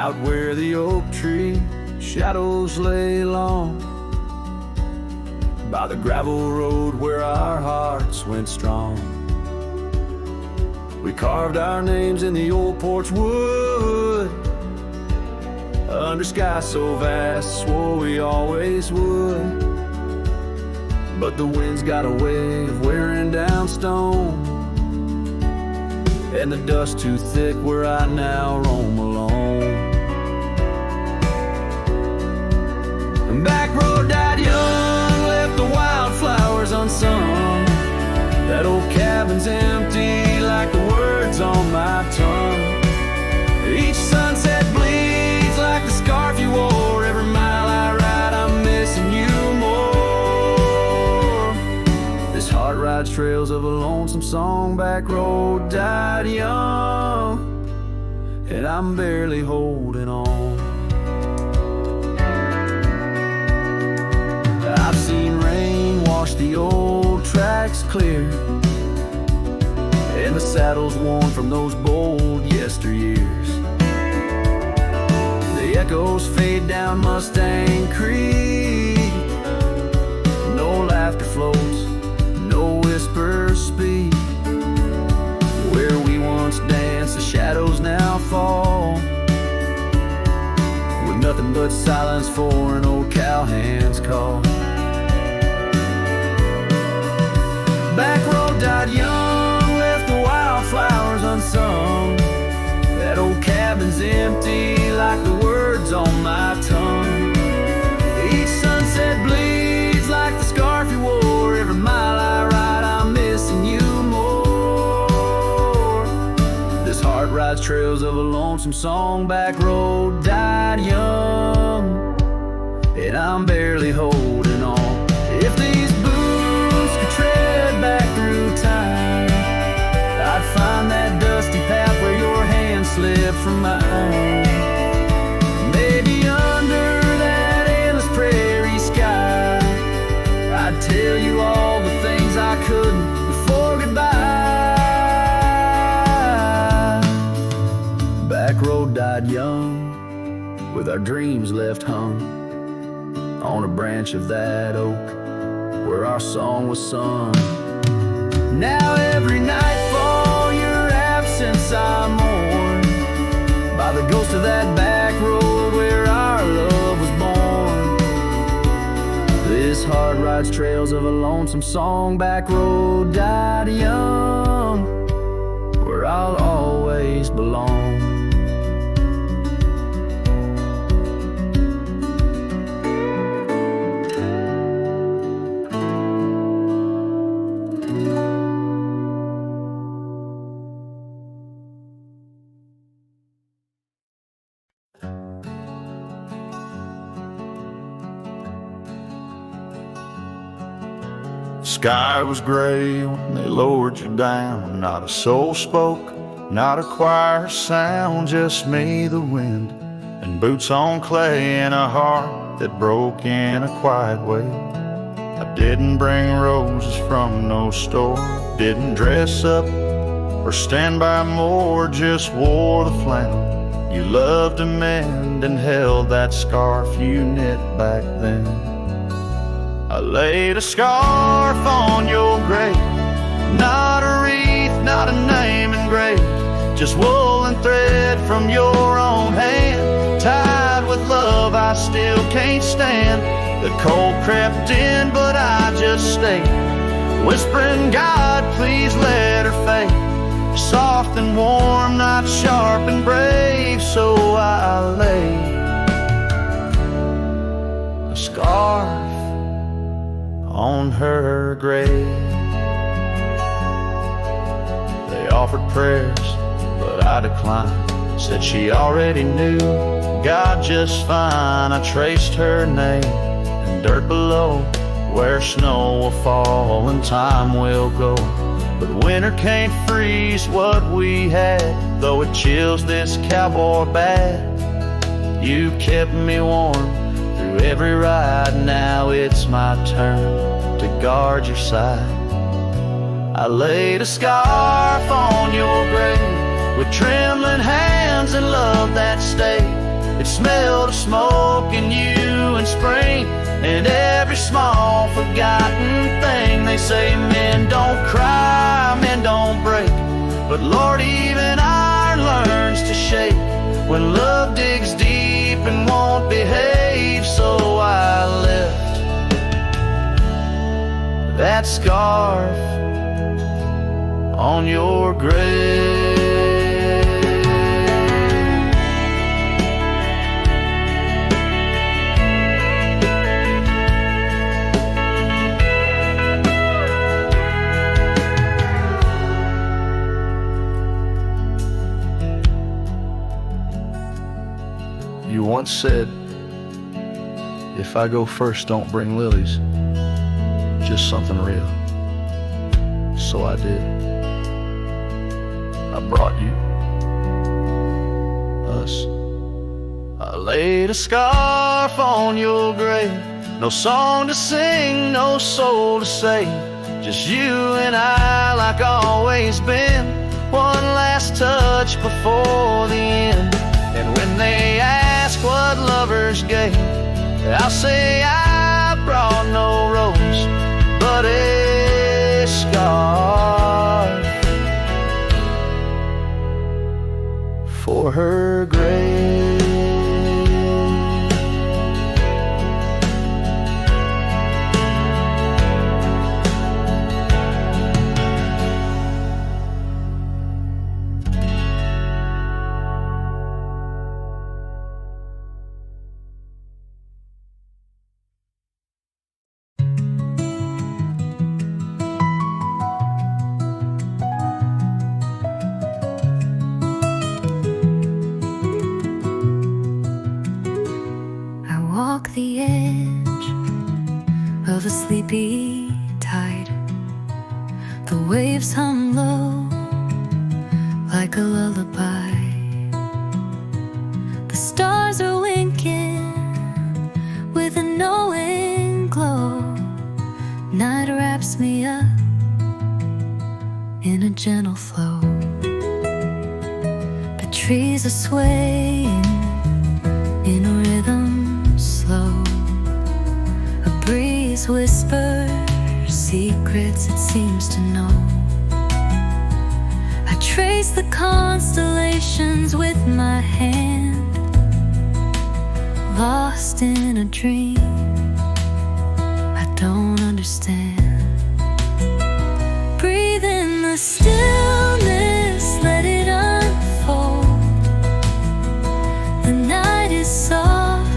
Out where the oak tree shadows lay long, by the gravel road where our hearts went strong. We carved our names in the old porch wood, under sky so vast, swore we always would. But the wind's got a way of wearing down stone, and the dust too thick where I now roam alone. Backroad died young, left the wildflowers unsung. That old cabin's empty like the words on my tongue. Each sunset bleeds like the scarf you wore. Every mile I ride I'm missing you more. This heart rides trails of a lonesome song. Backroad died young, and I'm barely holding on. I've seen rain wash the old tracks clear, and the saddles worn from those bold yesteryears. The echoes fade down Mustang Creek. No laughter floats, no whispers speak. Where we once danced, the shadows now fall, with nothing but silence for an old cowhand's call. Backroad died young, left the wildflowers unsung. That old cabin's empty like the words on my tongue. Each sunset bleeds like the scarf you wore. Every mile I ride I'm missing you more. This heart rides trails of a lonesome song. Backroad died young, and I'm barely holding on. If these boots could tread back through time, I'd find that dusty path where your hand slipped from mine. Maybe under that endless prairie sky, I'd tell you all the things I couldn't before goodbye. Backroad died young, with our dreams left hung on a branch of that oak where our song was sung. Now every nightfall your absence I mourn, by the ghost of that back road where our love was born. This heart rides trails of a lonesome song. Backroad died young, where I'll always belong. Sky was gray when they lowered you down. Not a soul spoke, not a choir sound, just me, the wind, and boots on clay, and a heart that broke in a quiet way. I didn't bring roses from no store, didn't dress up or stand by more, just wore the flannel you loved to mend and held that scarf you knit back then. I laid a scarf on your grave, not a wreath, not a name engraved, just wool and thread from your own hand, tied with love I still can't stand. The cold crept in, but I just stayed, whispering, God, please let her fade. Soft and warm, not sharp and brave, so I laid a scarf on her grave. They offered prayers, but I declined, said she already knew God just fine. I traced her name in dirt below, where snow will fall and time will go, but winter can't freeze what we had, though it chills this cowboy bad. You kept me warm through every ride, now it's my turn to guard your side. I laid a scarf on your grave with trembling hands and love that stayed, It smelled of smoke and you and spring, and every small forgotten thing. They say men don't cry, men don't break, but Lord, even iron learns to shake when love digs deep and won't behave. So I left that scarf on your grave. You once said, if I go first, don't bring lilies, just something real. So I did. I brought you us. I laid a scarf on your grave. No song to sing, no soul to save, just you and I like always been. One last touch before the end. And when they ask what lovers gave, I'll say I brought no rose, but a scarf for her grave. The edge of a sleepy tide, the waves hum low like a lullaby. The stars are winking with a knowing glow. Night wraps me up in a gentle flow. The trees are swaying in a rhythm slow. A breeze whispers secrets it seems to know. I trace the constellations with my hand, lost in a dream I don't understand. Breathe in the stillness, let it unfold. The night is soft,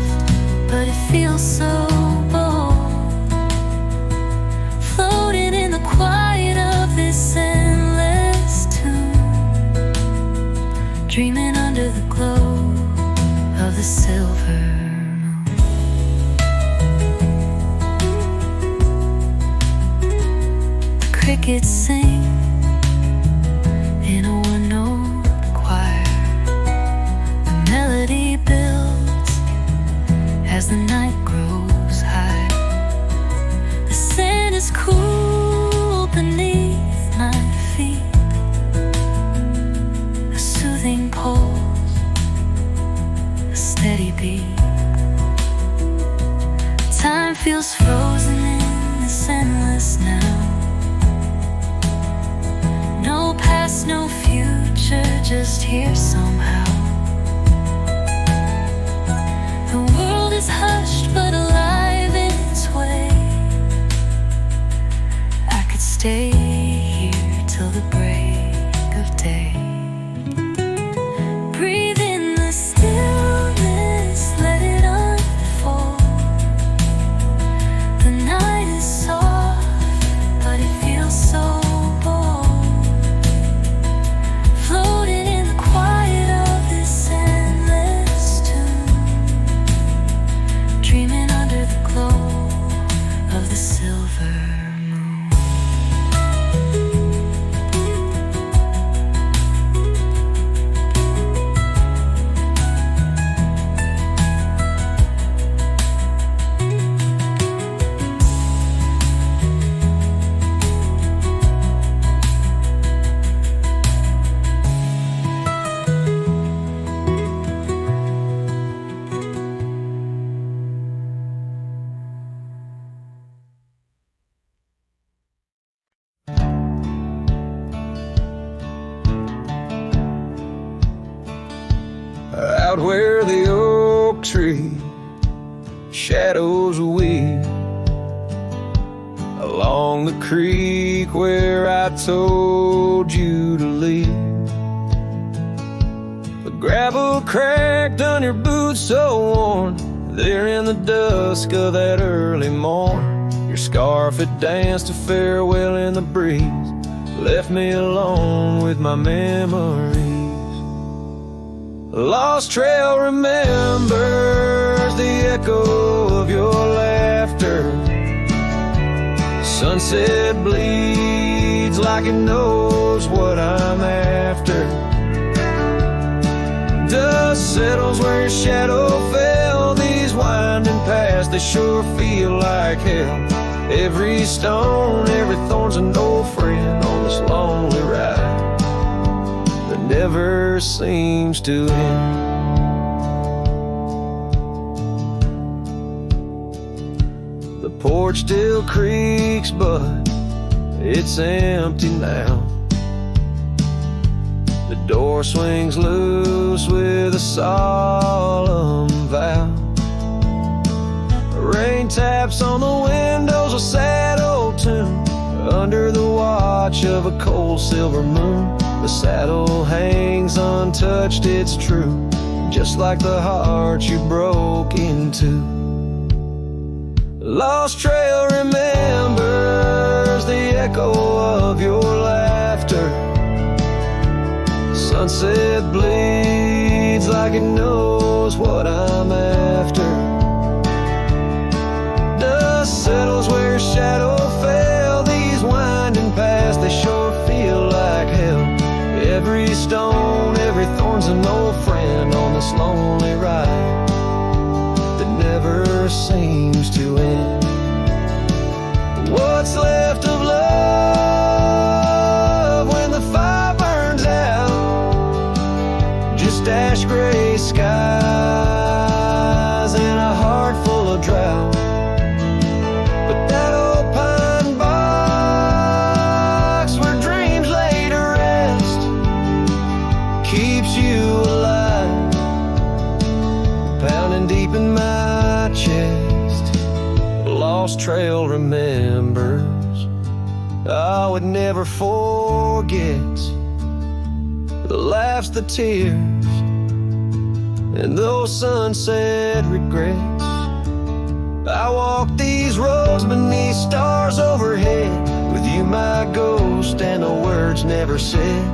but it feels so bold, floating in the quiet of this endless tune, dreaming under the glow of the silver moon. The crickets sing in a one-note choir. The melody builds as the night grows high. The sand is cool beneath my feet. A soothing pulse, a steady beat. Time feels frozen in this endless now. No past, no future, just here somehow. The world is hushed but alive in its way. I could stay here till the break of day. Breathe in the stillness, let it unfold. The night is soft, but it feels so bold, floating in the quiet of this endless tune, dreaming under the glow of the silver moon. tree, shadows weave along the creek where I told you to leave. The gravel cracked on your boots so worn there in the dusk of that early morn. Your scarf had danced a farewell in the breeze, left me alone with my memories. A lost trail remembers the echo of your laughter. Sunset bleeds like it knows what I'm after. Dust settles where your shadow fell. These winding paths, they sure feel like hell. Every stone, every thorn's an old friend on this lonely ride that never seems to end. The porch still creaks, but it's empty now. The door swings loose with a solemn vow. Rain taps on the windows, a sad old tune, under the watch of a cold silver moon. The saddle hangs untouched, it's true, just like the heart you broke into. Lost trail remembers the echo of your laughter. Sunset bleeds like it knows what I'm after. Dust settles where your shadow fell. These winding paths, they sure feel like hell. Every stone, every thorn's an old friend on this lonely ride that never seems to end. What's left of love when the fire burns out? Just ash gray skies and a heart full of drought. But that old pine box where dreams lay to rest keeps you alive, pounding deep in my chest. Lost trail remembers, I would never forget the laughs, the tears, and those sunset regrets. I walk these roads beneath stars overhead, with you my ghost and the words never said.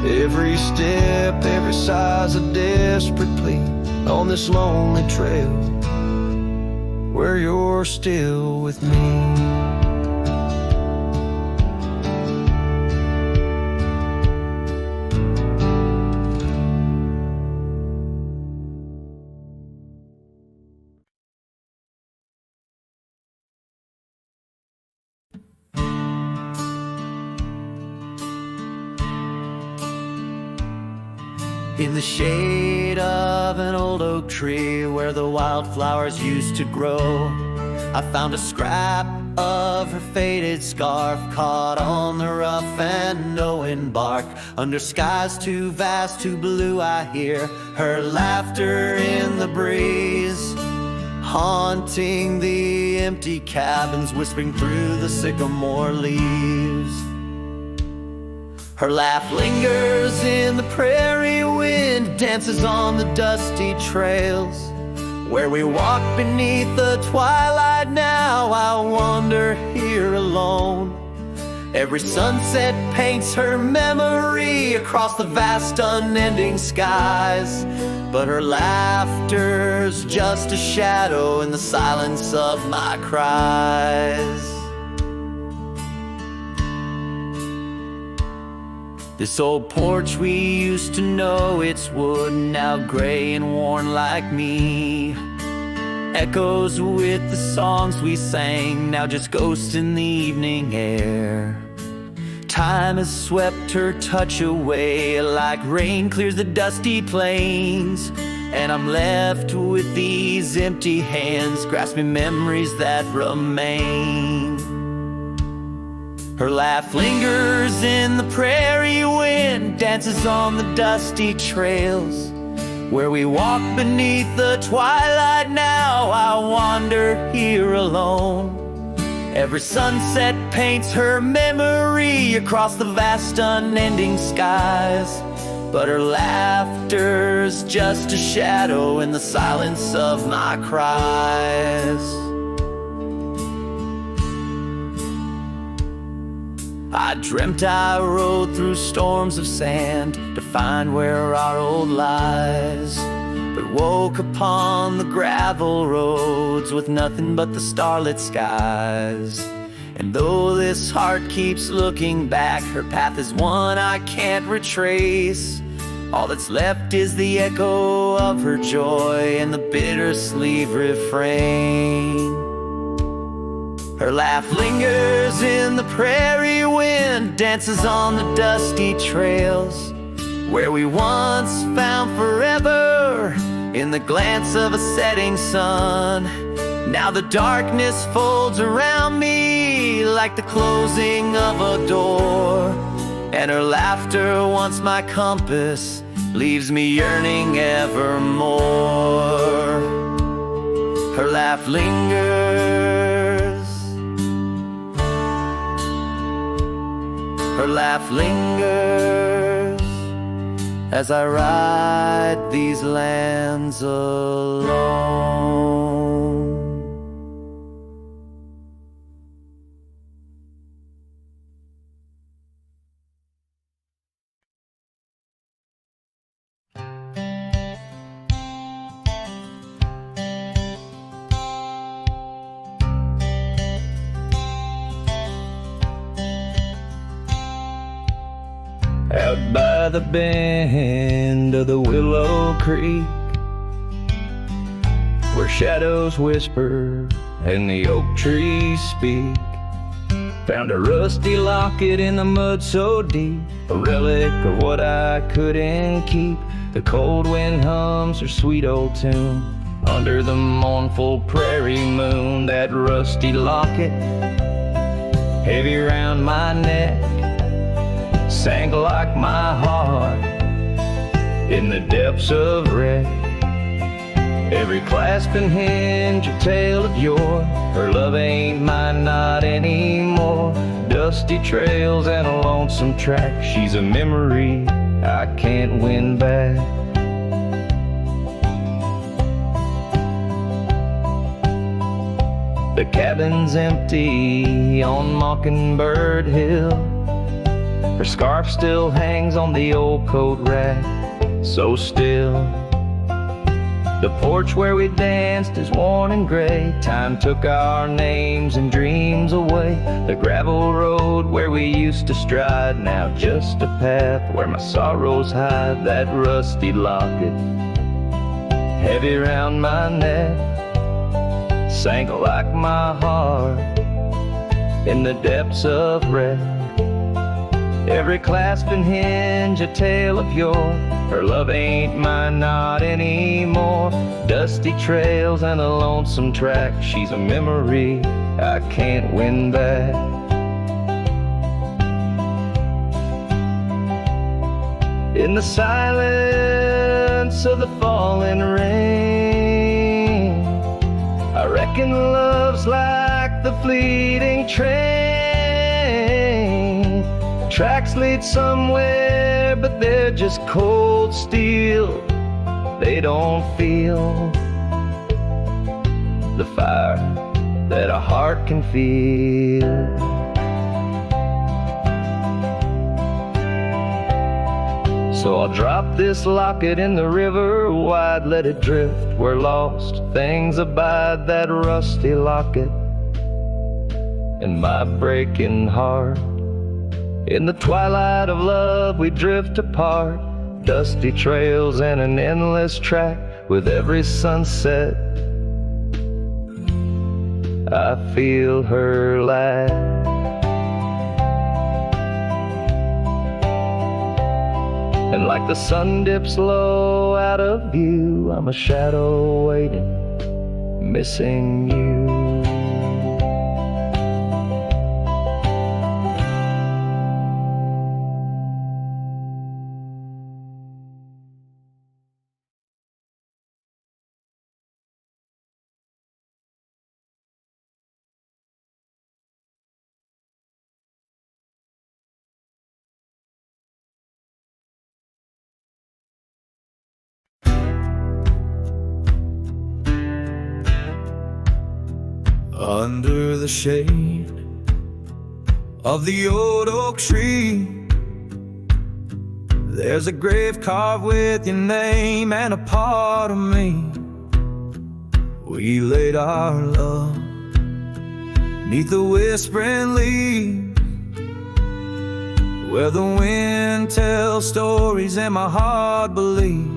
Every step, every sigh's a desperate plea on this lonely trail where you're still with me. In the shade of an old oak tree where the wildflowers used to grow, I found a scrap of her faded scarf caught on the rough and knowing bark. Under skies too vast, too blue, I hear her laughter in the breeze, haunting the empty cabins, whispering through the sycamore leaves. Her laugh lingers in the prairie wind, dances on the dusty trails where we walk beneath the twilight. Now I wander here alone. Every sunset paints her memory across the vast unending skies, but her laughter's just a shadow in the silence of my cries. This old porch we used to know, it's wood now gray and worn like me, echoes with the songs we sang, now just ghosts in the evening air. Time has swept her touch away like rain clears the dusty plains, and I'm left with these empty hands grasping memories that remain. Her laugh lingers in the prairie wind, dances on the dusty trails Where we walk beneath the twilight now, I wander here alone. Every sunset paints her memory across the vast unending skies. But her laughter's just a shadow in the silence of my cries. I dreamt I rode through storms of sand to find where our old lies, but woke upon the gravel roads with nothing but the starlit skies. And though this heart keeps looking back, her path is one I can't retrace. All that's left is the echo of her joy and the bitter sleeve refrain. Her laugh lingers in the prairie wind, dances on the dusty trails where we once found forever in the glance of a setting sun. Now the darkness folds around me like the closing of a door, and her laughter, once my compass, leaves me yearning evermore. Her laugh lingers. Her laugh lingers as I ride these lands alone. Out by the bend of the Willow Creek, where shadows whisper and the oak trees speak, found a rusty locket in the mud so deep, a relic of what I couldn't keep. The cold wind hums her sweet old tune under the mournful prairie moon. That rusty locket, heavy round my neck, sank like my heart in the depths of wreck. Every clasp and hinge a tale of yore. Her love ain't mine, not anymore. Dusty trails and a lonesome track. She's a memory I can't win back. The cabin's empty on Mockingbird Hill. Her scarf still hangs on the old coat rack, so still. The porch where we danced is worn and gray. Time took our names and dreams away. The gravel road where we used to stride, now just a path where my sorrows hide. That rusty locket, heavy round my neck, sank like my heart in the depths of wreck. Every clasp and hinge a tale of yore. Her love ain't mine, not anymore. Dusty trails and a lonesome track. She's a memory I can't win back. In the silence of the falling rain, I reckon love's like the fleeting train. Tracks lead somewhere, but they're just cold steel. They don't feel the fire that a heart can feel. So I'll drop this locket in the river wide, let it drift where lost things abide. That rusty locket in my breaking heart. In the twilight of love we drift apart, dusty trails and an endless track. With every sunset I feel her laugh. And like the sun dips low out of view, I'm a shadow waiting, missing you. Under the shade of the old oak tree, there's a grave carved with your name and a part of me. We laid our love 'neath the whispering leaves, where the wind tells stories and my heart believes.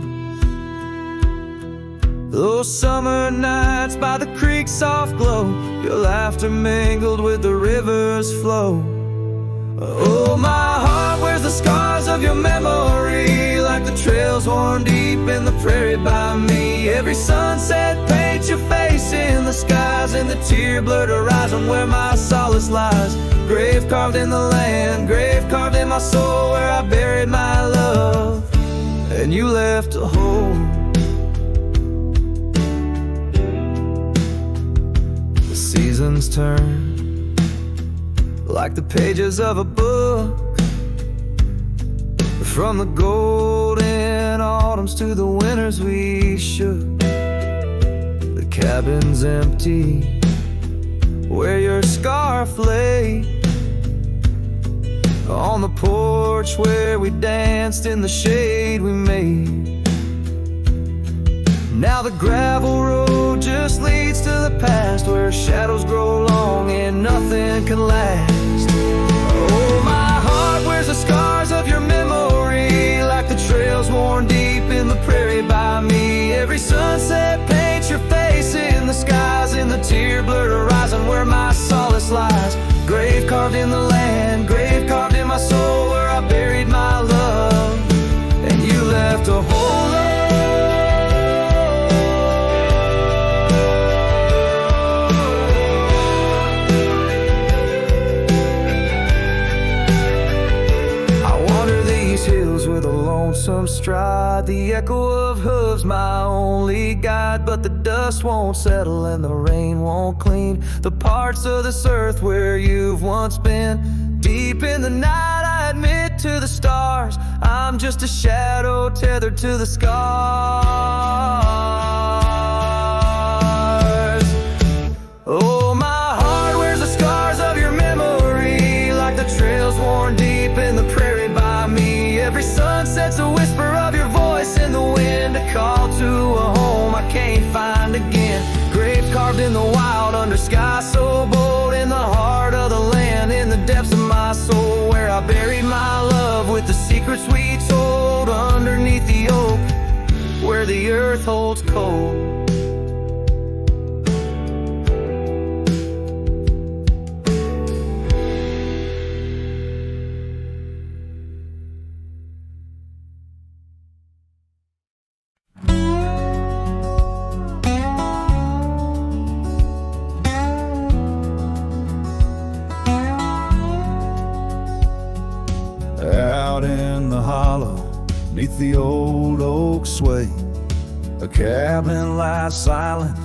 Those summer nights by the creek's soft glow, your laughter mingled with the river's flow. Oh, my heart wears the scars of your memory, like the trails worn deep in the prairie by me. Every sunset paints your face in the skies, and the tear-blurred horizon where my solace lies. Grave carved in the land, grave carved in my soul, where I buried my love, and you left a hole. The seasons turn like the pages of a book, from the golden autumns to the winters we shook. The cabin's empty where your scarf lay, on the porch where we danced in the shade we made. Now the gravel road just leads to the past, where shadows grow long and nothing can last. Oh, my heart wears the scars of your memory, like the trails worn deep in the prairie by me. Every sunset paints your face in the skies, in the tear-blurred horizon where my solace lies. Grave carved in the land, grave carved in my soul, where I buried my love, and you left a hole. Lonesome stride, the echo of hooves my only guide, but the dust won't settle and the rain won't clean the parts of this earth where you've once been. Deep in the night I admit to the stars, I'm just a shadow tethered to the scars. Oh, my heart wears the scars of your memory, like the trails worn deep in the prairie by me. Every sunset's a whisper of your voice in the wind, a call to a home I can't find again. Grave carved in the wild under sky so bold, in the heart of the land, in the depths of my soul, where I buried my love with the secrets we told, underneath the oak where the earth holds cold. Out in the hollow, neath the old oak sway, a cabin lies silent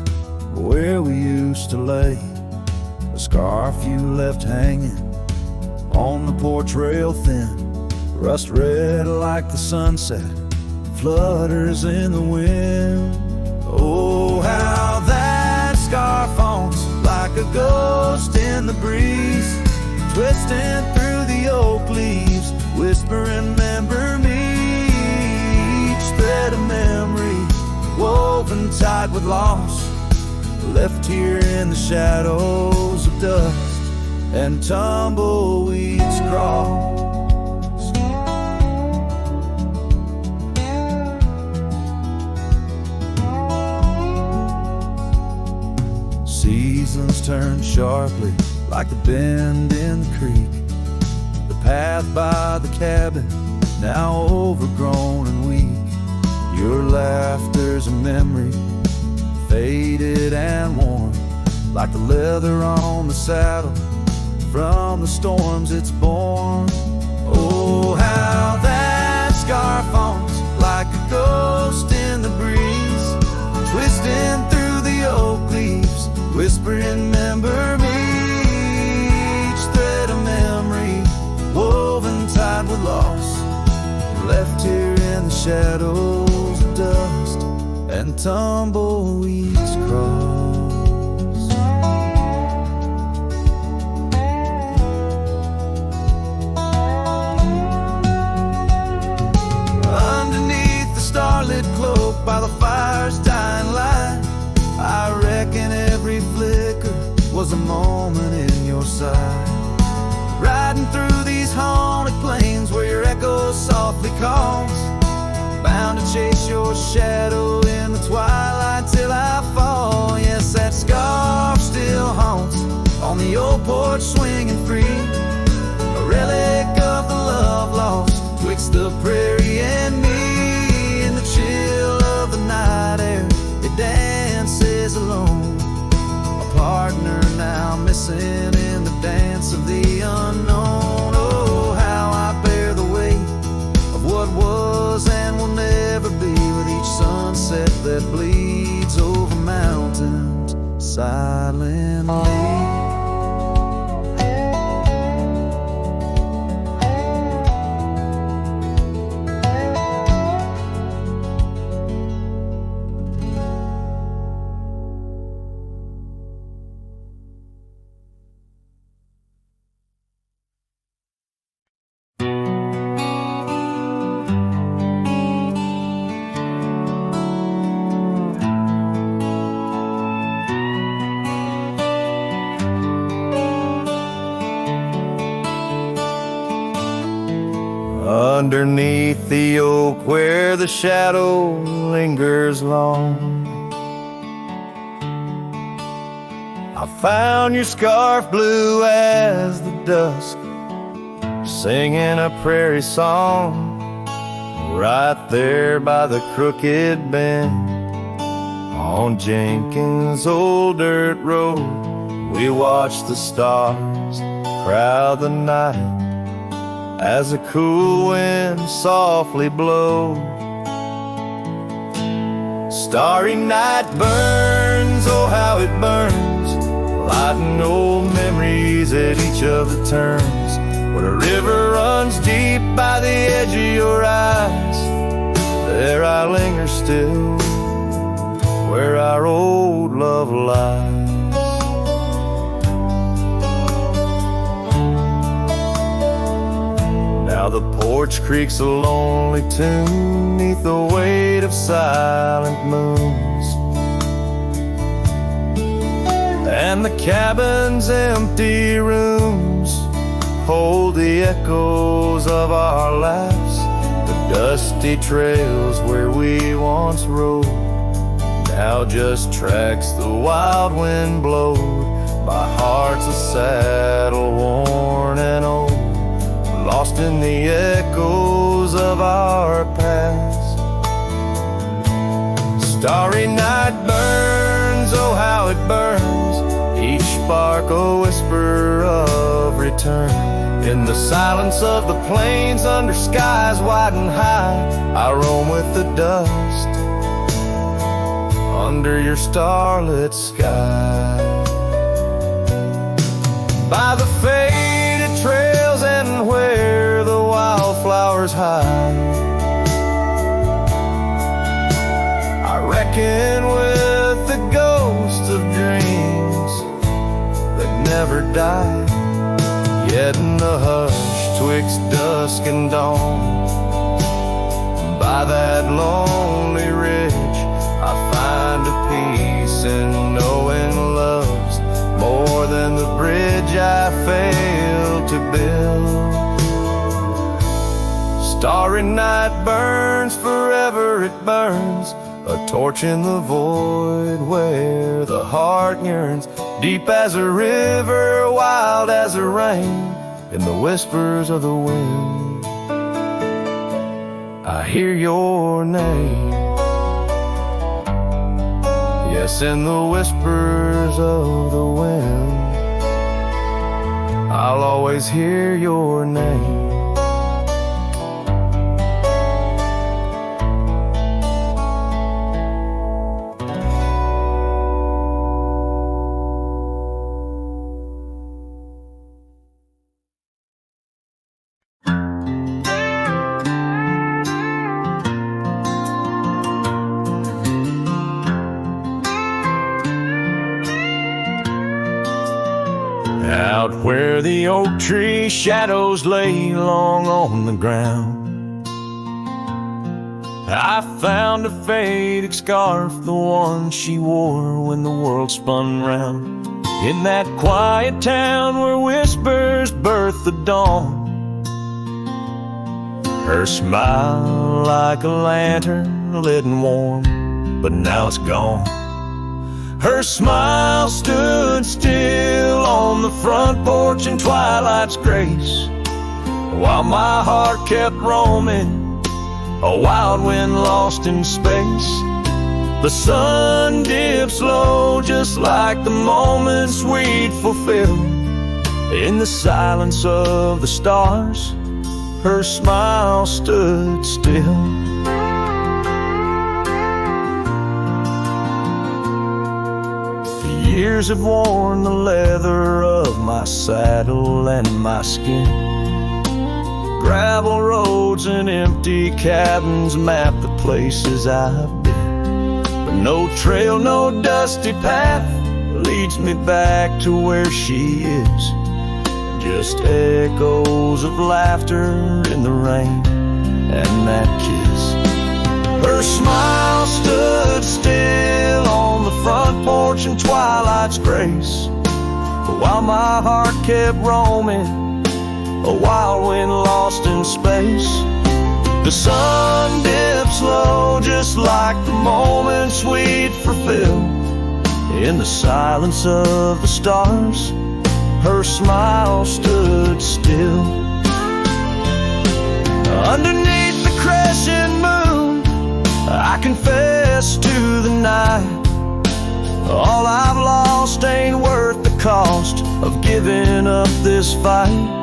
where we used to lay. A scarf you left hanging on the porch rail thin, rust red like the sunset, flutters in the wind. Oh, how that scarf haunts like a ghost in the breeze, twisting through the oak leaves, whispering, remember me. Each thread of memory, woven tight with loss, left here in the shadows of dust and tumbleweeds cross. Seasons turn sharply like the bend in the creek, the path by the cabin now overgrown and weak. Your laughter's a memory, faded and worn, like the leather on the saddle from the storms it's borne. Oh, how that scarf haunts like a ghost in the breeze, twisting through the oak leaves, whispering, remember me. Each thread of memory, woven tight with loss, left here in the shadows of dust and tumbleweeds cross. by the fire's dying light. I reckon every flicker was a moment in your sight. Riding through these haunted plains where your echo softly calls, bound to chase your shadow in the twilight till I fall. Yes, that scarf still haunts on the old porch swinging free, a relic of the love lost twixt the prairie and me. In the chill of the night air, it dances alone, a partner now missing in the dance of the unknown. Oh, how I bear the weight of what was and will never be, with each sunset that bleeds over mountains silently. Underneath the oak where the shadow lingers long, I found your scarf blue as the dusk, singing a prairie song. Right there by the crooked bend on Jenkins' old dirt road, we watched the stars crowd the night as a cool wind softly blows. Starry night burns, oh how it burns, lighting old memories at each of the turns. Where a river runs deep by the edge of your eyes, there I linger still, where our old love lies. Now the porch creaks a lonely tune neath the weight of silent moons, and the cabin's empty rooms hold the echoes of our laughs. The dusty trails where we once rode now just tracks the wild wind blowed by hearts a saddle worn and old, lost in the echoes of our past. Starry night burns, oh how it burns, each spark a whisper of return. In the silence of the plains under skies wide and high, I roam with the dust under your starlit sky. By the faded trails and where the wildflowers hide, I reckon with the ghosts of dreams that never die. Yet in the hush twixt dusk and dawn, by that lonely ridge, I find a peace in knowing love's more than the bridge I failed to build. Starry night burns, forever it burns, a torch in the void where the heart yearns, deep as a river, wild as a rain, in the whispers of the wind I hear your name. Yes, in the whispers of the wind I'll always hear your name. Out where the oak tree shadows lay long on the ground, I found a faded scarf, the one she wore when the world spun round, in that quiet town where whispers birth the dawn. Her smile like a lantern lit and warm, but now it's gone. Her smile stood still on the front porch in twilight's grace, while my heart kept roaming, a wild wind lost in space. The sun dips low just like the moments we'd fulfill. In the silence of the stars, her smile stood still. The years have worn the leather of my saddle and my skin. Gravel roads and empty cabins map the places I've been, but no trail, no dusty path leads me back to where she is. Just echoes of laughter in the rain and that kiss. Her smile stood still on the front porch in twilight's grace, while my heart kept roaming, a wild wind lost in space. The sun dips low just like the moments we'd fulfill. In the silence of the stars, her smile stood still. Underneath the crescent moon, I confess to the night, all I've lost ain't worth the cost of giving up this fight.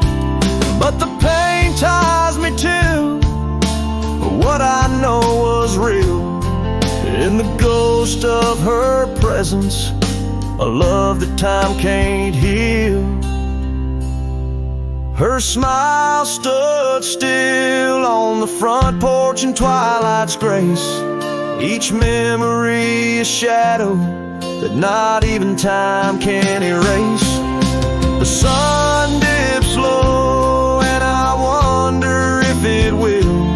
But the pain ties me to what I know was real, in the ghost of her presence, a love that time can't heal. Her smile stood still on the front porch in twilight's grace, each memory a shadow that not even time can erase. The sun dips low and I wonder if it will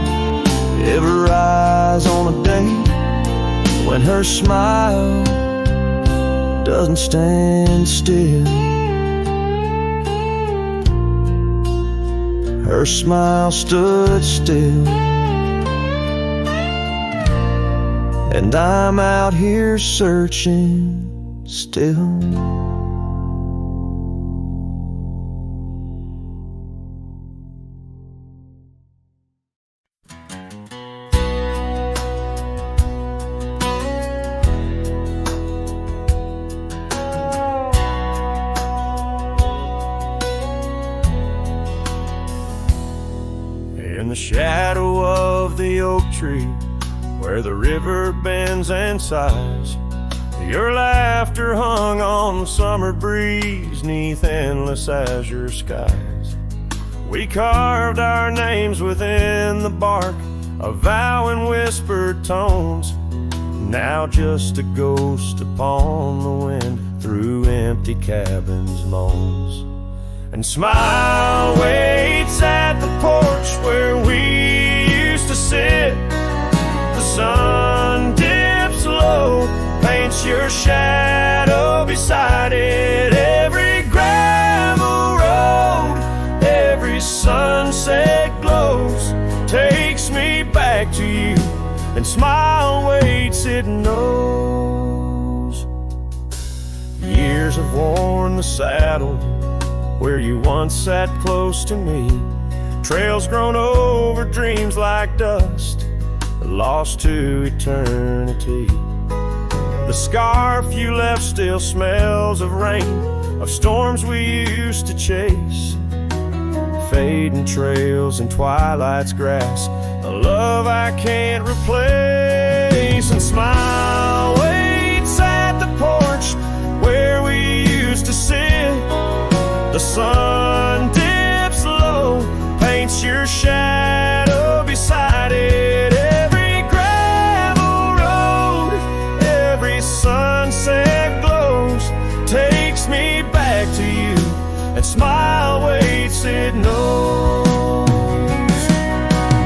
ever rise on a day when her smile doesn't stand still. Her smile stood still, and I'm out here searching still. In the shadow of the oak tree, where the river bends and sighs, your laughter hung on the summer breeze, 'neath endless azure skies. We carved our names within the bark, a vow in whispered tones, now just a ghost upon the wind through empty cabins' moans. And smile waits at the porch where we used to sit. The sun dips low, paints your shadow beside it. Every gravel road, every sunset glows, takes me back to you. And smile waits, it knows. Years have worn the saddle where you once sat close to me. Trails grown over dreams like dust, lost to eternity. The scarf you left still smells of rain, of storms we used to chase. Fading trails and twilight's grass, a love I can't replace. And smile waits at the porch where we used to sit. The sun dips low, paints your shadow beside it. Every gravel road, every sunset glows, takes me back to you. And smile waits, it knows.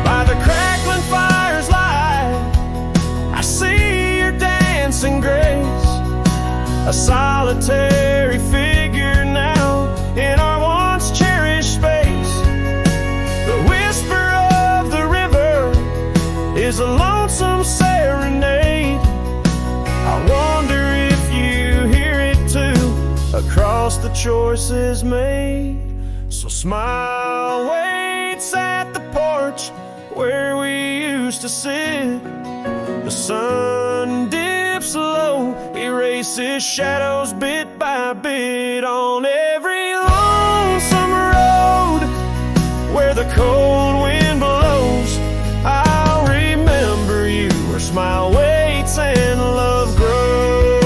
By the crackling fire's light, solitary figure now in our once cherished space. The whisper of the river is a lonesome serenade. I wonder if you hear it too across the choices made. So smile waits at the porch where we used to sit. The sun dips low, erases shadows bit by bit on every lonesome road where the cold wind blows. I'll remember you where smile waits and love grows.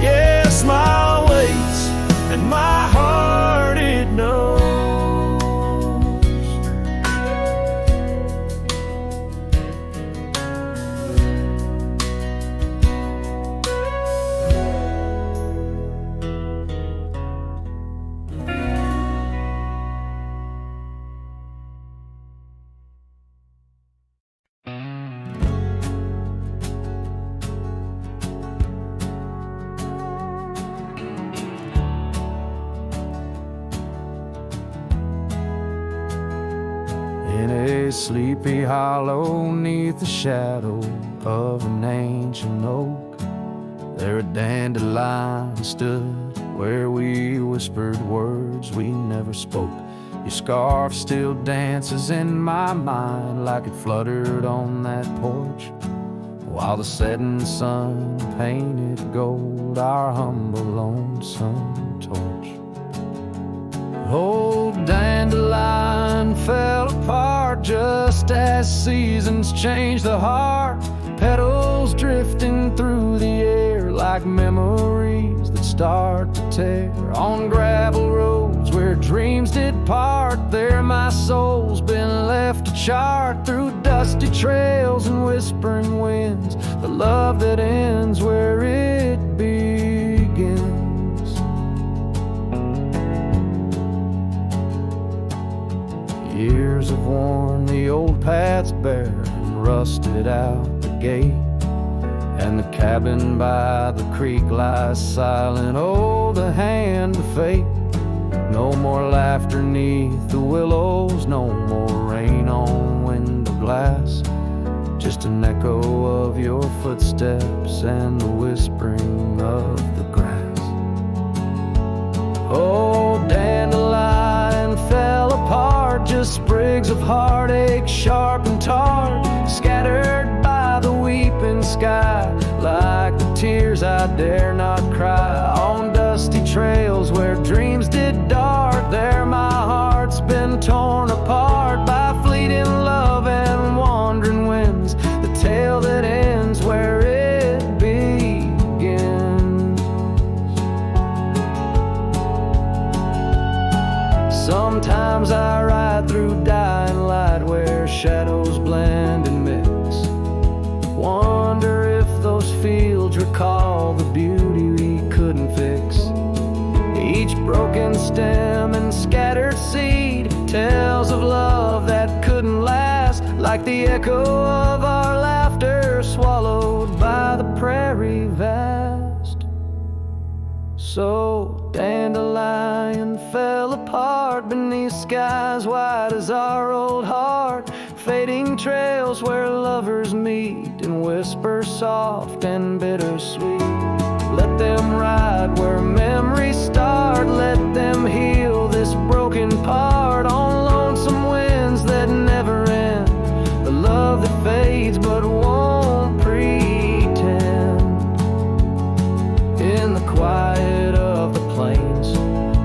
Yeah, smile waits and my heart it knows. In a sleepy hollow neath the shadow of an ancient oak, there a dandelion stood where we whispered words we never spoke. Your scarf still dances in my mind like it fluttered on that porch, while the setting sun painted gold our humble lonesome torch. Old dandelion fell apart just as seasons change the heart, petals drifting through the air like memories that start to tear. On gravel roads where dreams did part, there my soul's been left to chart through dusty trails and whispering winds, the love that ends where it begins. Years have worn the old paths bare and rusted out the gate, and the cabin by the creek lies silent. Oh, the hand of fate. No more laughter neath the willows, no more rain on window glass, just an echo of your footsteps and the whispering of the grass. Oh, dandelion fell apart, just sprigs of heartache, sharp and tart, scattered by the weeping sky, like the tears I dare not cry. On dusty trails where dreams did dart, there my heart's been torn apart by fleeting love and wandering winds, the tale that ends where it begins. Sometimes I ride through dying light where shadows blend and mix, wonder if those fields recall the beauty we couldn't fix. Each broken stem and scattered seed tells of love that couldn't last, like the echo of our laughter swallowed by the prairie vast. So dandelion fell apart beneath skies wide as our old heart, fading trails where lovers meet and whisper soft and bittersweet. Let them ride where memories start, let them heal this broken part on lonesome winds that never end, the love that fades but won't pretend. In the quiet of the plains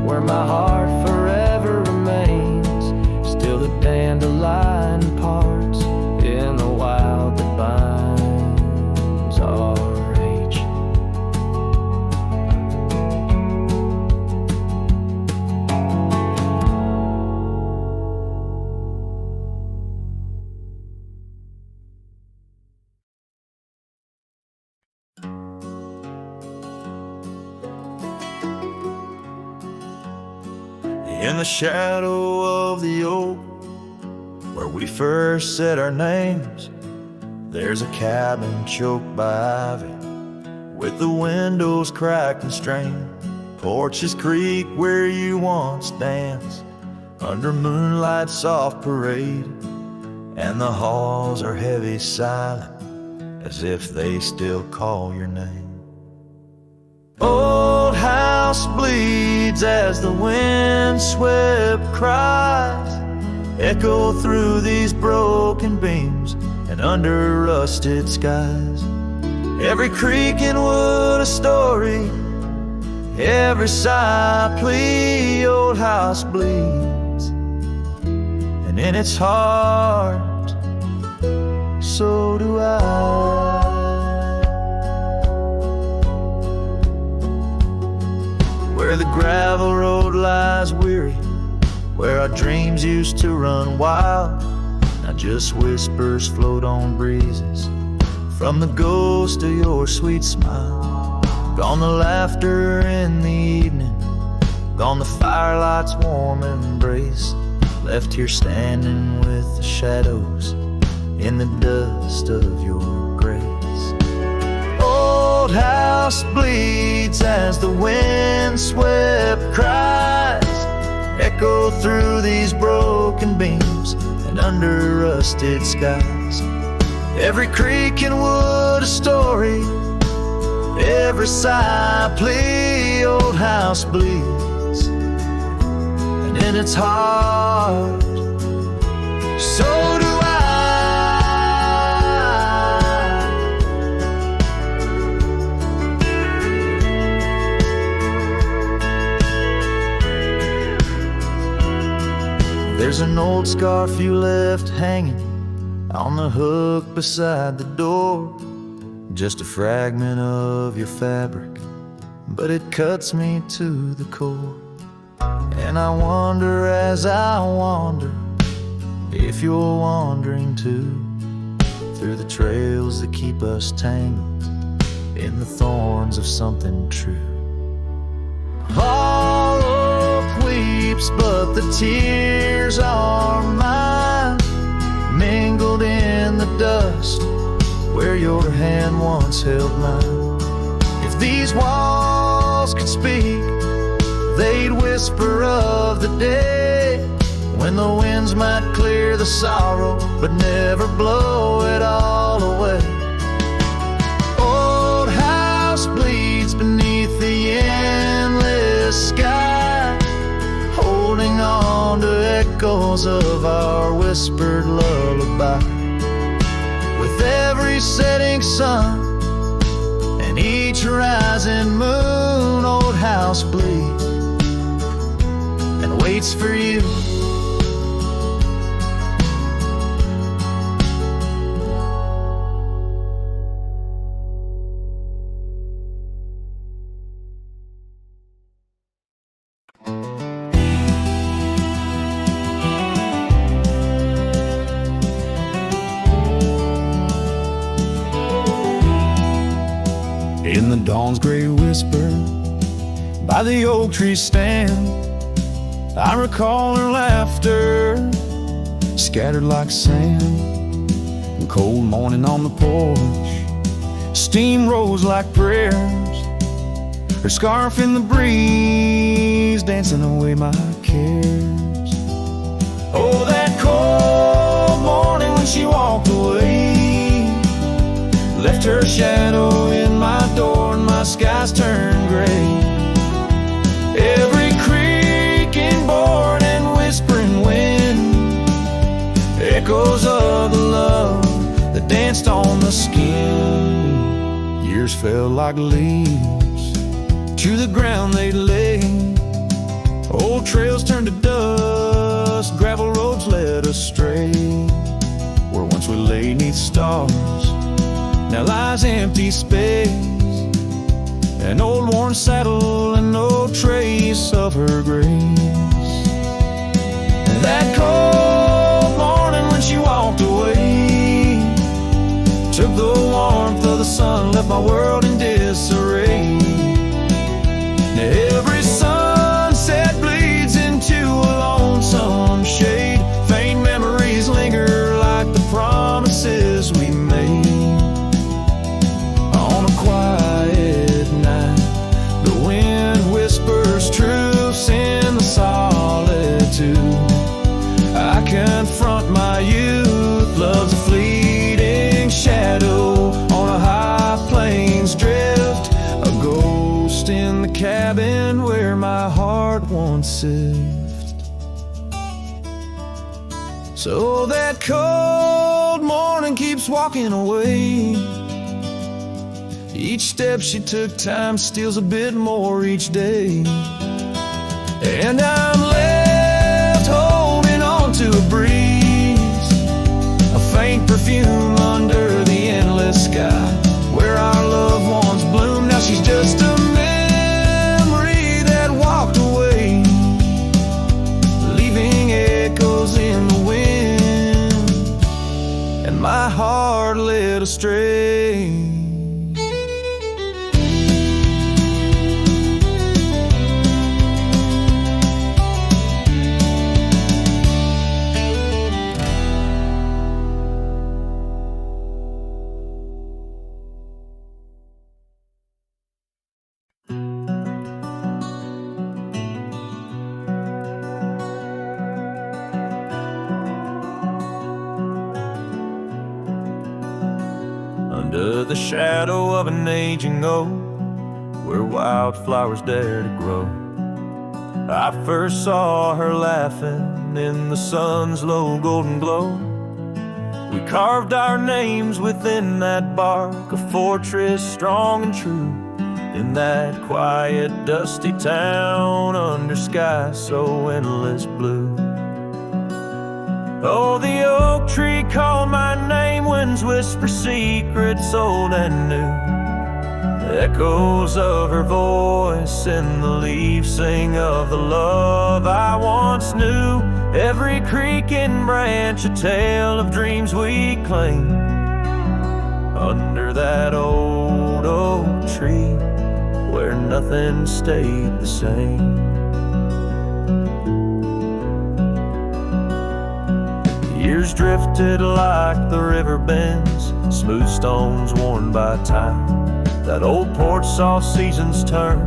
where my heart forever remains, still the dandelion parts in the wild that binds our age. In the shadow of the oak where we first said our names, there's a cabin choked by ivy with the windows cracked and strained. Porches creak where you once danced, under moonlight's soft parade, and the halls are heavy silent, as if they still call your name. Old house bleeds as the wind-swept cries echo through these broken beams and under rusted skies. Every creak in wood a story, every sigh a plea. Old house bleeds, and in its heart, so do I. Where the gravel road lies weary, where our dreams used to run wild, now just whispers float on breezes from the ghost of your sweet smile. Gone the laughter in the evening, gone the firelight's warm embrace, left here standing with the shadows in the dust of your grace. Old house bleeds as the wind-swept cries echo through these broken beams and under rusted skies. Every creak in wood a story, every sigh a plea. Old house bleeds, and in its heart, so do I. There's an old scarf you left hanging on the hook beside the door, just a fragment of your fabric, but it cuts me to the core. And I wonder as I wander if you're wandering too, through the trails that keep us tangled in the thorns of something true. All oak weeps, but the tears are mine, mingled in the dust where your hand once held mine. If these walls could speak, they'd whisper of the day when the winds might clear the sorrow but never blow it all away. Old house bleeds beneath the endless sky, holding on to echoes of our whispered lullaby. With every setting sun and each rising moon, old house bleeds and waits for you. In the dawn's gray whisper, by the oak tree stand, I recall her laughter, scattered like sand. And cold morning on the porch, steam rose like prayers, her scarf in the breeze, dancing away my cares. Oh, that cold morning when she walked away, left her shadow in my door and my skies turned gray. Every creaking board and whispering wind, echoes of the love that danced on the skin. Years fell like leaves to the ground they lay. Old trails turned to dust, gravel roads led astray. Where once we lay 'neath stars, now lies empty space, an old worn saddle and no trace of her grace. That cold morning when she walked away, took the warmth of the sun, left my world in disarray. Now every sunset bleeds into a lonesome shade, faint memories linger like the promises we made on a quiet and sift. So that cold morning keeps walking away. Each step she took, time steals a bit more each day. And I'm left holding on to a breeze, a faint perfume under the endless sky, where our loved ones bloom. Now she's just a memory that walked away, leaving echoes in the wind, and my heart led astray. Under the shadow of an aging oak, where wildflowers dare to grow, I first saw her laughing in the sun's low golden glow. We carved our names within that bark, a fortress strong and true, in that quiet, dusty town under skies so endless blue. Oh, the oak tree called my name, winds whisper secrets old and new. Echoes of her voice in the leaves sing of the love I once knew. Every creaking branch a tale of dreams we claim. Under that old oak tree where nothing stayed the same. Years drifted like the river bends, smooth stones worn by time. That old porch saw seasons turn,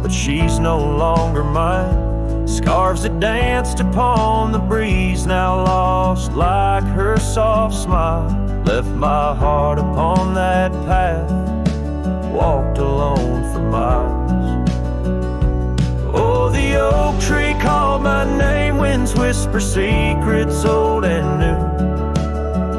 but she's no longer mine. Scarves that danced upon the breeze, now lost like her soft smile, left my heart upon that path, walked alone for miles. Oh, the oak tree called my name, winds whisper secrets old and new.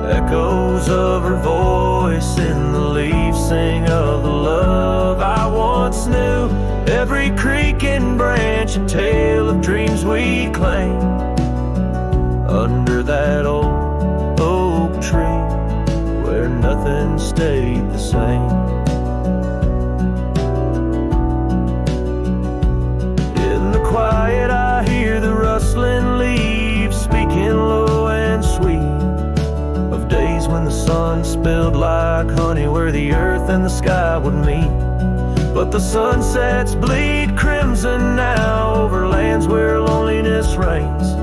Echoes of her voice in the leaves sing of the love I once knew. Every creaking branch a tale of dreams we claim. Under that old oak tree where nothing stayed the same. In the quiet I hear the rustling leaves speaking low and sweet, of days when the sun spilled like honey where the earth and the sky would meet. But the sunsets bleed crimson now over lands where loneliness reigns.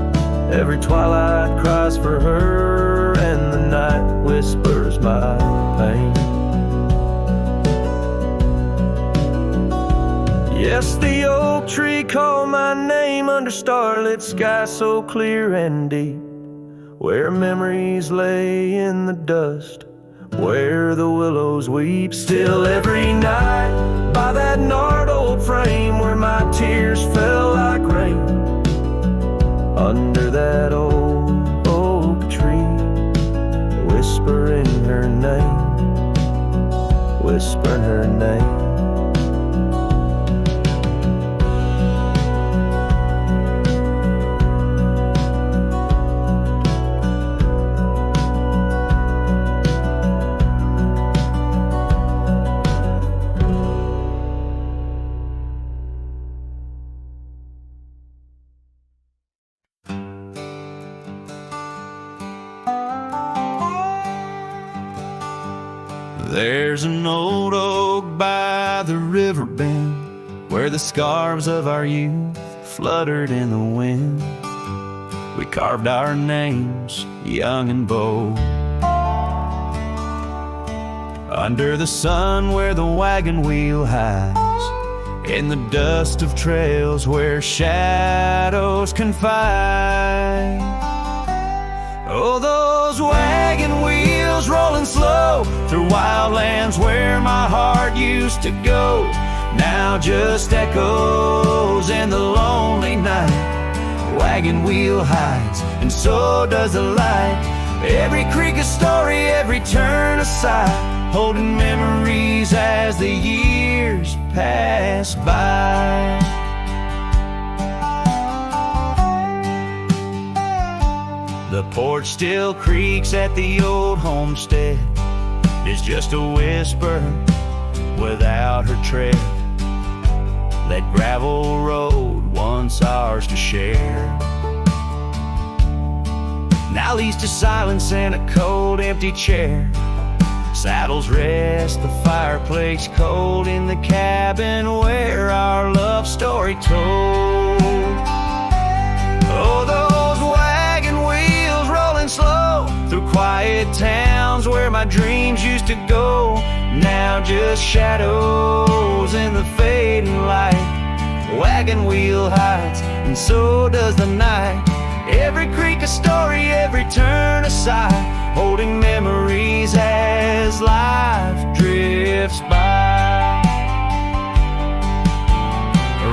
Every twilight cries for her and the night whispers my pain. Yes, the oak tree called my name under starlit sky so clear and deep, where memories lay in the dust, where the willows weep. Still every night by that gnarled old frame where my tears fell like rain. Under that old oak tree, whispering her name, whispering her name. There's an old oak by the river bend where the scarves of our youth fluttered in the wind. We carved our names, young and bold, under the sun where the wagon wheel hides, in the dust of trails where shadows confide. Oh, those wagon wheels rolling slow through wildlands where my heart used to go. now just echoes in the lonely night. Wagon wheel hides, and so does the light. Every creak a story, every turn a sigh, holding memories as the years pass by. The porch still creaks at the old homestead. It's just a whisper without her tread. That gravel road, once ours to share, now leads to silence and a cold, empty chair. Saddles rest, the fireplace cold in the cabin where our love story told. Oh, those wagon wheels rolling slow through quiet towns where my dreams used to go, now just shadows in the fading light. Wagon wheel hides, and so does the night. Every creak a story, every turn a sigh, holding memories as life drifts by.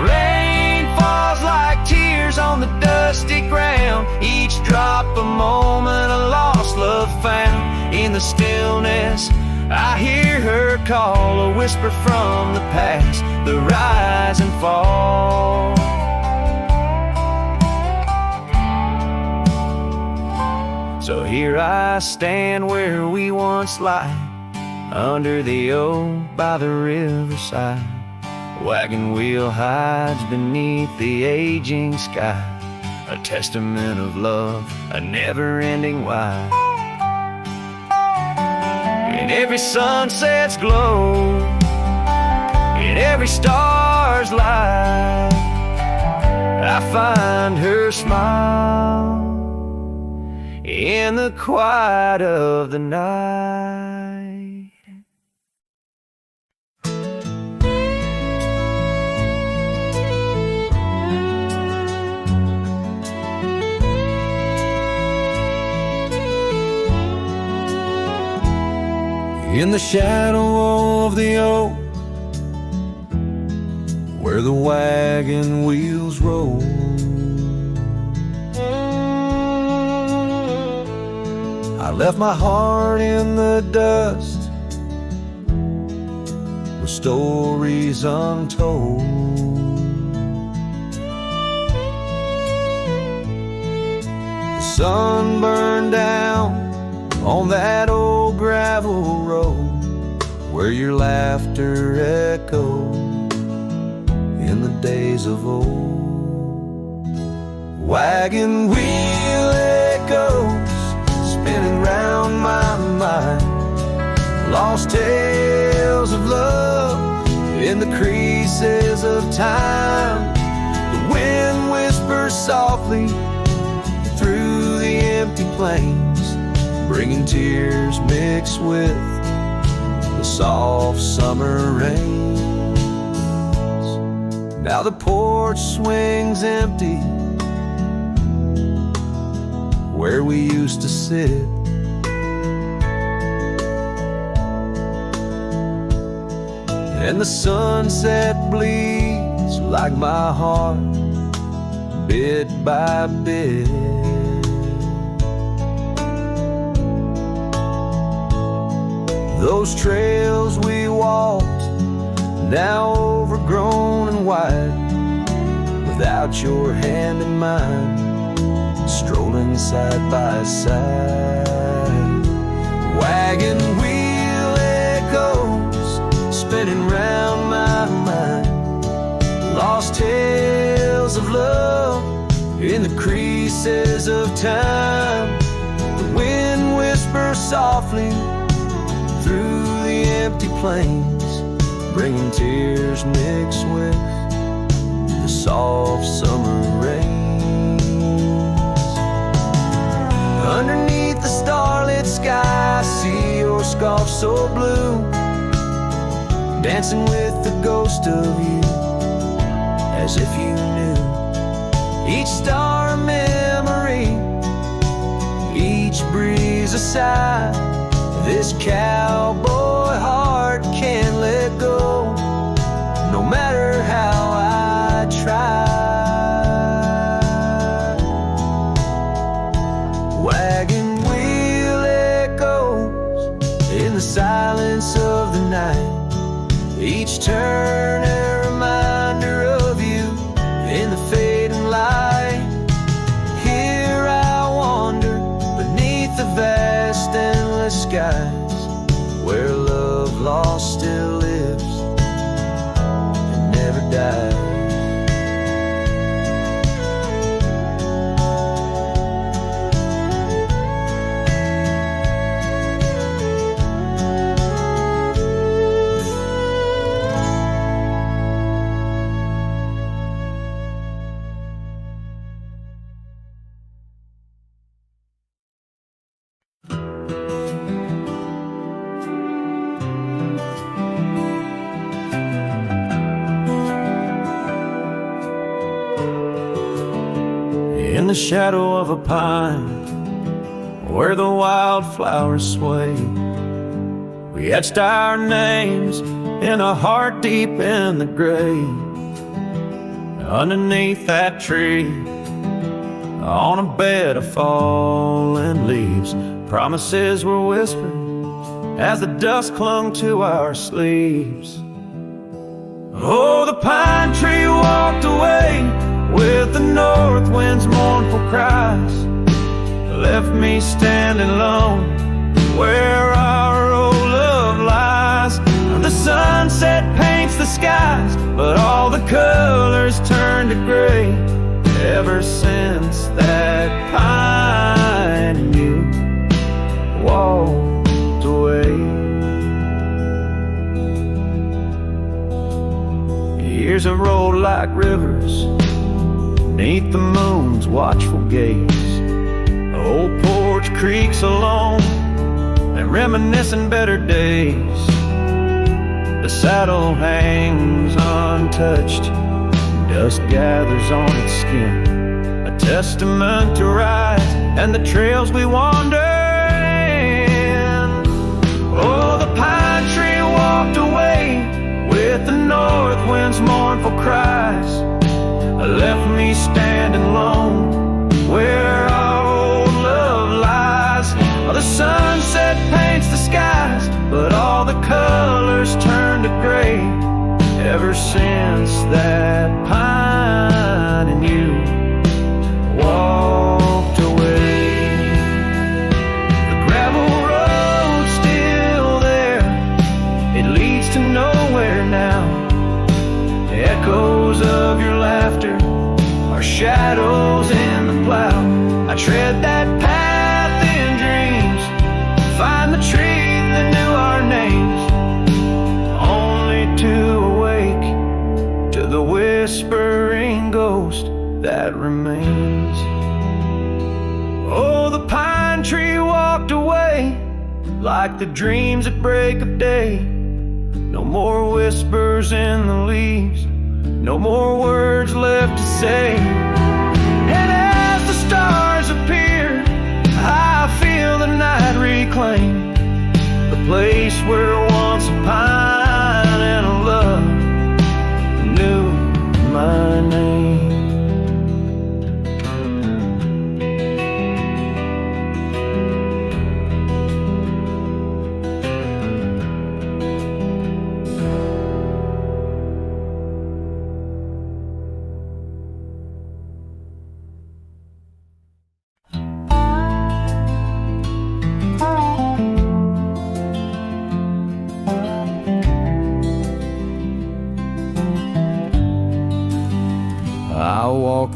Rain falls like tears on the dusty ground, each drop a moment, a lost love found. In the stillness I hear her call, a whisper from the past, the rise and fall. So here I stand where we once lie, under the oak by the riverside. Wagon wheel hides beneath the aging sky, a testament of love, a never-ending why. In every sunset's glow, in every star's light, I find her smile in the quiet of the night. In the shadow of the oak, where the wagon wheels roll, I left my heart in the dust with stories untold. The sun burned down on that old gravel road where your laughter echoed in the days of old. Wagon wheel echoes spinning round my mind, lost tales of love in the creases of time. The wind whispers softly through the empty plains, bringing tears mixed with the soft summer rains. Now the porch swings empty where we used to sit, and the sunset bleeds like my heart, bit by bit. Those trails we walked, now overgrown and wide, without your hand in mine, strolling side by side. Wagon wheel echoes spinning round my mind, lost tales of love in the creases of time. The wind whispers softly through the empty plains, bringing tears mixed with the soft summer rains. Underneath the starlit sky, I see your scarf so blue, dancing with the ghost of you, as if you knew. Each star a memory, each breeze a sigh. This cowboy heart can't let go, no matter skies, where love lost still lives and never dies. In the shadow of a pine, where the wildflowers sway, we etched our names in a heart deep in the grave. Underneath that tree, on a bed of fallen leaves, promises were whispered as the dust clung to our sleeves. Oh, the pine tree walked away with the north wind's mournful cries, left me standing alone where our old love lies. The sunset paints the skies, but all the colors turn to gray ever since that pine and you walked away. Years have rolled like rivers beneath the moon's watchful gaze. Old porch creaks alone and reminiscing better days. The saddle hangs untouched, dust gathers on its skin, a testament to ride and the trails we wander in. Oh, the pine tree walked away with the north wind's mournful cries, left me standing alone where our old love lies. Oh, the sunset paints the skies, but all the colors turn to gray ever since that pine and you walked away. The gravel road's still there, it leads to nowhere now. Echoes of your laughter are shadows in the plow. I tread that path in dreams, find the tree that knew our names, only to awake to the whispering ghost that remains. Oh, the pine tree walked away like the dreams at break of day. No more whispers in the leaves, no more words left to say. And as the stars appear, I feel the night reclaim the place where once a pine and a love knew my name.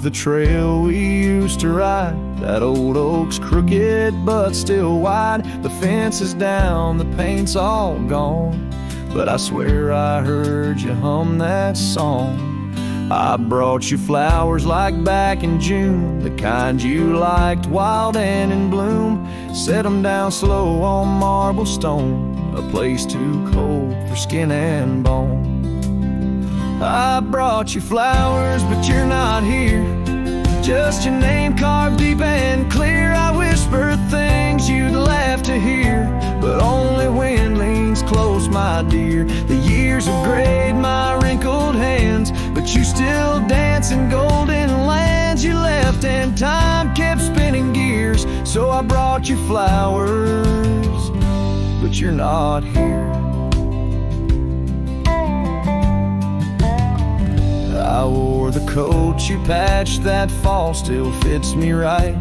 The trail we used to ride, that old oak's crooked but still wide. The fence is down, the paint's all gone, but I swear I heard you hum that song. I brought you flowers like back in June, the kind you liked, wild and in bloom. Set them down slow on marble stone, a place too cold for skin and bone. I brought you flowers, but you're not here, just your name carved deep and clear. I whispered things you'd laugh to hear, but only when leans close, my dear. The years have grayed my wrinkled hands, but you still dance in golden lands you left, and time kept spinning gears. So I brought you flowers, but you're not here. I wore the coat you patched that fall, still fits me right.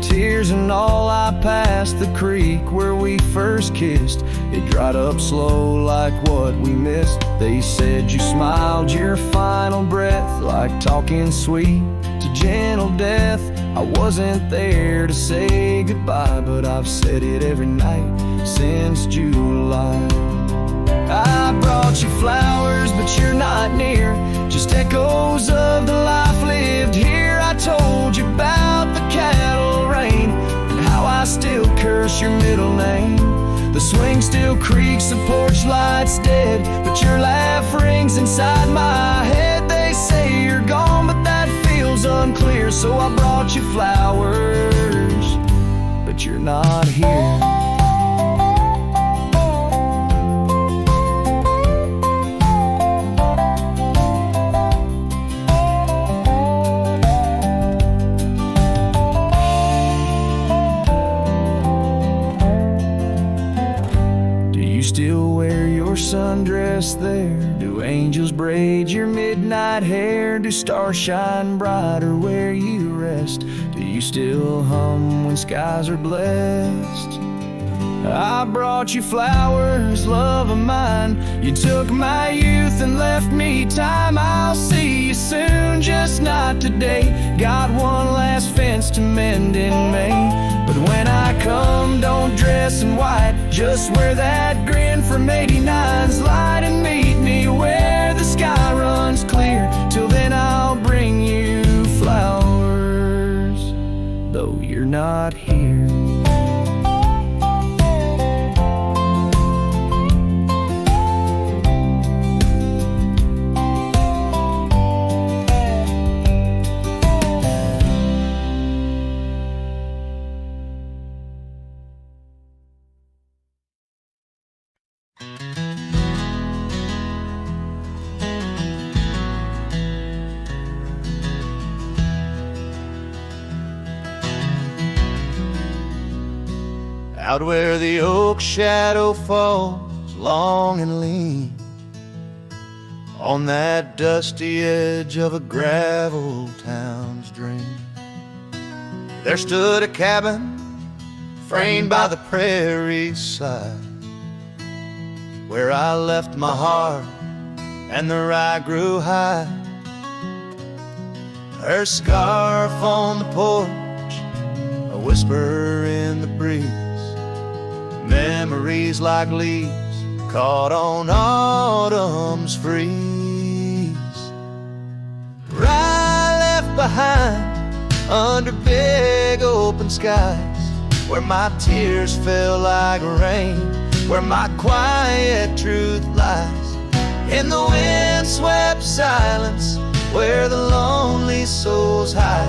tears and all, I passed the creek where we first kissed. It dried up slow like what we missed. They said you smiled your final breath, like talking sweet to gentle death. I wasn't there to say goodbye, but I've said it every night since July. I brought you flowers, but you're not near, just echoes of the life lived here. I told you about the cattle rain and how I still curse your middle name. The swing still creaks, the porch light's dead, but your laugh rings inside my head. They say you're gone, but that feels unclear, so I brought you flowers, but you're not here. Still wear your sundress there? Do angels braid your midnight hair? Do stars shine brighter where you rest? Do you still hum when skies are blessed? I brought you flowers, love of mine. You took my youth and left me time. I'll see you soon, just not today. Got one last fence to mend in May. But when I come, don't dress in white. Just wear that grin from 89's light and meet me where the sky runs clear. Till then I'll bring you flowers, though you're not here. Out where the oak shadow falls long and lean, on that dusty edge of a gravel town's dream, there stood a cabin framed by the prairie side, where I left my heart and the rye grew high. Her scarf on the porch, a whisper in the breeze, memories like leaves caught on autumn's freeze. Rye left behind under big open skies, where my tears fell like rain, where my quiet truth lies. In the wind-swept silence, where the lonely souls hide,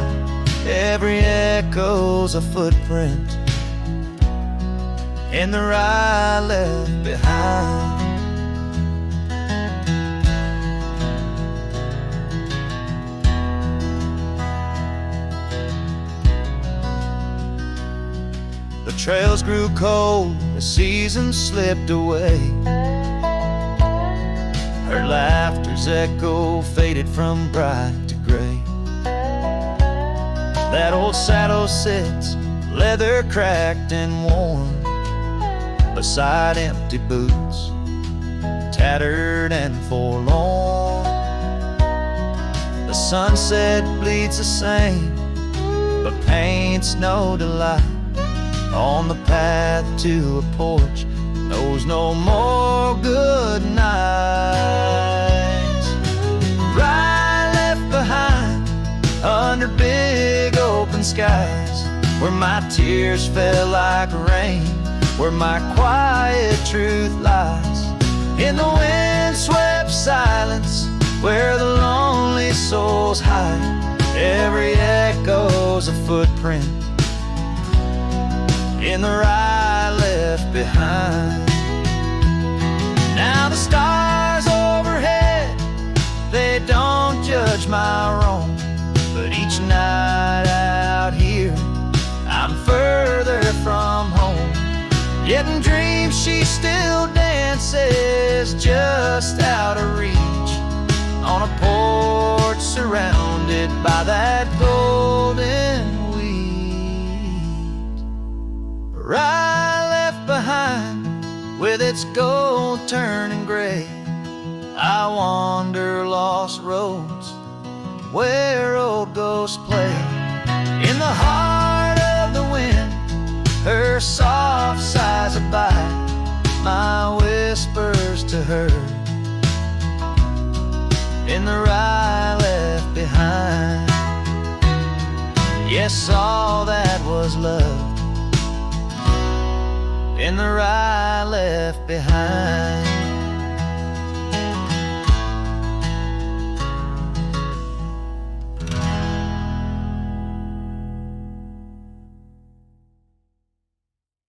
every echo's a footprint in the rye left behind. The trails grew cold, the seasons slipped away. Her laughter's echo faded from bright to gray. That old saddle sits, leather cracked and worn, beside empty boots, tattered and forlorn. The sunset bleeds the same, but paints no delight on the path to a porch, knows no more good nights. Rye left behind under big open skies, where my tears fell like rain, where my quiet truth lies. In the wind-swept silence, where the lonely souls hide, every echo's a footprint in the rye left behind. Now the stars overhead, they don't judge my wrong, but each night out here, I'm further from home. Yet in dreams she still dances just out of reach, on a porch surrounded by that golden wheat. with its gold turning gray. I wander lost roads where old ghosts play. In the heart of the wind, her soft sighs abide, my whispers to her in the rye left behind. Yes, all that was love in the rye left behind.